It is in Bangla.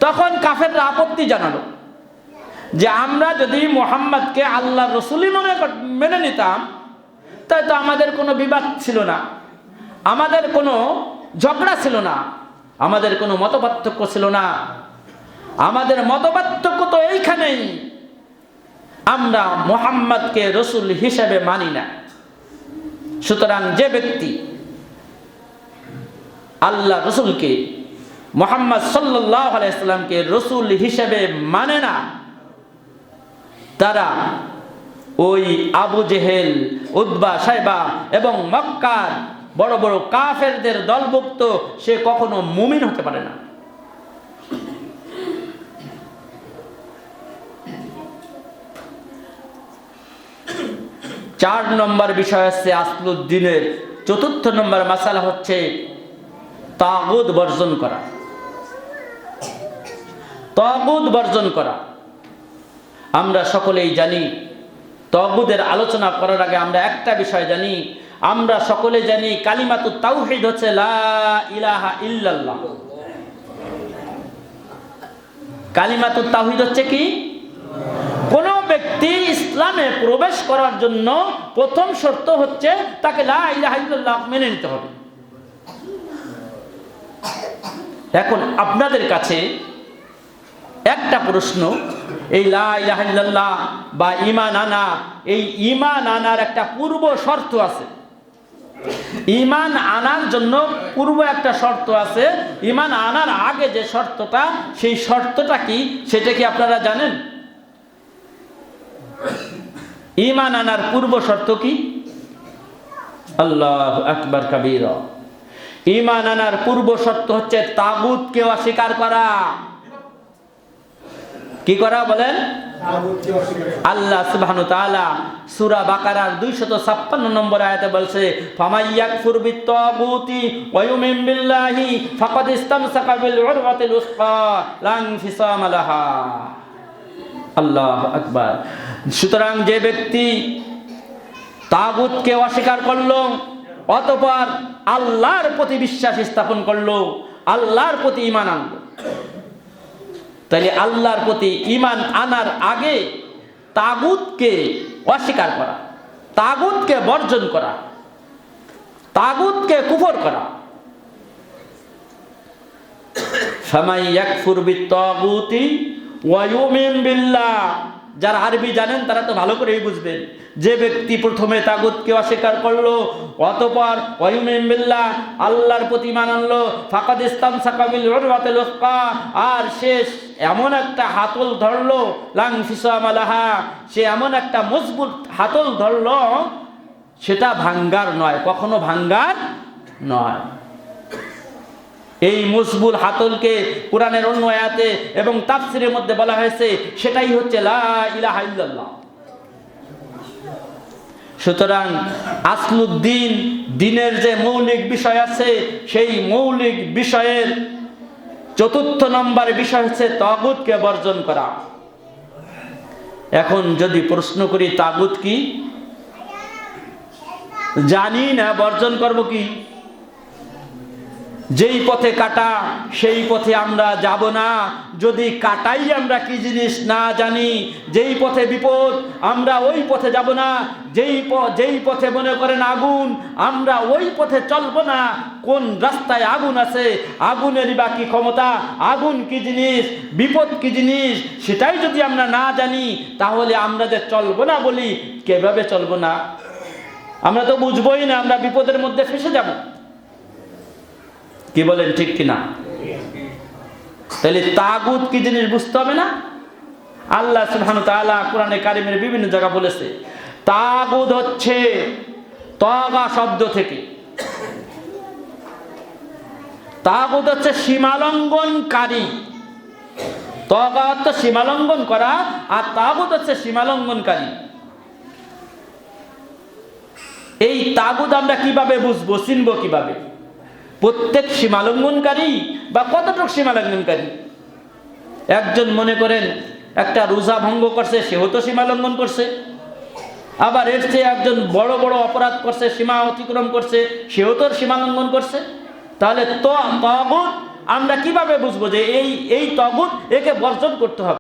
তখন কাফেররা আপত্তি জানালো যে আমরা যদি মুহাম্মদকে আল্লাহর রাসূলই মেনে নিতাম তাই তো আমাদের কোনো বিবাদ ছিল না, আমাদের কোনো ঝগড়া ছিল না, আমাদের কোনো মতপার্থক্য ছিল না। আমাদের মতপার্থক্য তো এইখানেই, আমরা মুহাম্মদকে রাসূল হিসেবে মানি না। সুতরাং যে ব্যক্তি আল্লাহ রাসূলকে মুহাম্মদ সাল্লাল্লাহু আলাইহি সাল্লামকে রাসূল হিসেবে মানে না, তারা ওই আবু জেহেল, উতবা, শাইবা এবং মক্কার বড় বড় কাফেরদের দলভুক্ত, সে কখনো মুমিন হতে পারে না। চার নম্বর বিষয় হচ্ছে আসলুদ্দিনের চতুর্থ নম্বর মাসালা হচ্ছে তাগুত বর্জন করা। তাগুত বর্জন করা আমরা সকলেই জানি। তাগুতের আলোচনা করার আগে আমরা একটা বিষয় জানি, আমরা সকলে জানি কালিমাতুত তাওহীদ হচ্ছে লা ইলাহা ইল্লাল্লাহ। কালিমাতুত তাওহীদ হচ্ছে কি? কোন ব্যক্তি ইসলামে প্রবেশ করার জন্য প্রথম শর্ত হচ্ছে তাকে লা ইলাহা ইল্লাল্লাহ মেনে নিতে হবে। এখন আপনাদের কাছে একটা প্রশ্ন, এই লা ইলাহা ইল্লাল্লাহ বা ঈমান আনা, এই ঈমান আনার একটা পূর্ব শর্ত আছে। ঈমান আনার জন্য পূর্ব একটা শর্ত আছে। ঈমান আনার আগে যে শর্তটা, সেই শর্তটা কি সেটা কি আপনারা জানেন? ঈমান আনার পূর্ব শর্ত কি? আল্লাহু আকবার কাবীরা। ঈমান আনার পূর্ব শর্ত হচ্ছে তাগুতকে অস্বীকার করা। কি করা বলেন? আল্লাহ সুবহানাহু ওয়া তাআলা সূরা বাকারার 256 নম্বর আয়াতে বলছে, ফামাইয়াকফুর বিত-তাগুতি ওয়া ইউমিন বিল্লাহি ফাকাদ ইসতামসাকা বিল উরওয়াতিল উসকা লা ইনফিসামা লাহা। আল্লাহু আকবার। সুতরাং যে ব্যক্তি তাগুতকে অস্বীকার করলো, অতঃপর আল্লাহর প্রতি বিশ্বাস স্থাপন করলো, আল্লাহর প্রতি ঈমান আনলো, তাহলে আল্লাহর প্রতি ঈমান আনার আগে তাগুতকে অস্বীকার করা, তাগুতকে বর্জন করা, তাগুতকে কুফর করা। ফামাই ইয়াকফুর বিত-তাগুতি ওয়া ইউমিন বিল্লাহ, যারা আরবি জানেন তারা তো ভালো করেই বুঝবেন। যে ব্যক্তি প্রথমে তাগুতকে অস্বীকার করলো, অতঃপর ওয়া ইউমিন বিল্লাহ আল্লাহর প্রতি ঈমান আনলো, ফাকাদ ইসতামসাকা বিল উরওয়াতিল উসকা, আর শেষ এমন একটা হাতল ধরলো, লা ইনফিসামা লাহা, সে এমন একটা মজবুত হাতল ধরলো, সেটা ভাঙ্গার নয়, কখনো ভাঙ্গার নয়। এই মজবুত হাতলকে কোরআনের অন্য আয়াতে এবং তাফসীরের মধ্যে বলা হয়েছে, সেটাই হচ্ছে লা ইলাহা ইল্লাল্লাহ। সুতরাং আসলুদ্দিন, দ্বীনের যে মৌলিক বিষয় আছে, সেই মৌলিক বিষয়ের চতুর্থ নম্বর বিষয় হচ্ছে তাগুতকে বর্জন করা। এখন যদি প্রশ্ন করি তাগুত কি, জানি না, বর্জন করব কি? যেই পথে কাটা সেই পথে আমরা যাব না। যদি কাটাই আমরা কি জিনিস না জানি, যেই পথে বিপদ আমরা ওই পথে যাব না। যেই পথে মনে করেন আগুন, আমরা ওই পথে চলবো না। কোন রাস্তায় আগুন আছে, আগুনের বা কি ক্ষমতা, আগুন কি জিনিস, বিপদ কি জিনিস, সেটাই যদি আমরা না জানি, তাহলে আমরা যে চলবো না বলি, কিভাবে চলবো না? আমরা তো বুঝবোই না, আমরা বিপদের মধ্যে ফেসে যাব। কি বলেন, ঠিক কিনা? তাহলে তাগুত কি জিনিস বুঝতে হবে না? আল্লাহ সুবহানাহু ওয়া তাআলা কোরআনে কারিমের বিভিন্ন জায়গা বলেছে, তাগুত হচ্ছে তাগা শব্দ থেকে, তাগুত হচ্ছে সীমালঙ্ঘনকারী। তাগা অর্থ সীমালঙ্ঘন করা, আর তাগুত হচ্ছে সীমালঙ্ঘনকারী। এই তাগুত আমরা কিভাবে বুঝবো, চিনবো কিভাবে? প্রত্যেক সীমালঙ্ঘনকারী বা কতটুকু সীমালঙ্ঘনকারী? একজন মনে করেন একটা রোজা ভঙ্গ করছে, সেও তো সীমালঙ্ঘন করছে। আবার এর চেয়ে একজন বড় বড় অপরাধ করছে, সীমা অতিক্রম করছে, সেও তো সীমালঙ্ঘন করছে। তাহলে তাগুত আমরা কিভাবে বুঝবো যে এই তাগুত একে বর্জন করতে হবে?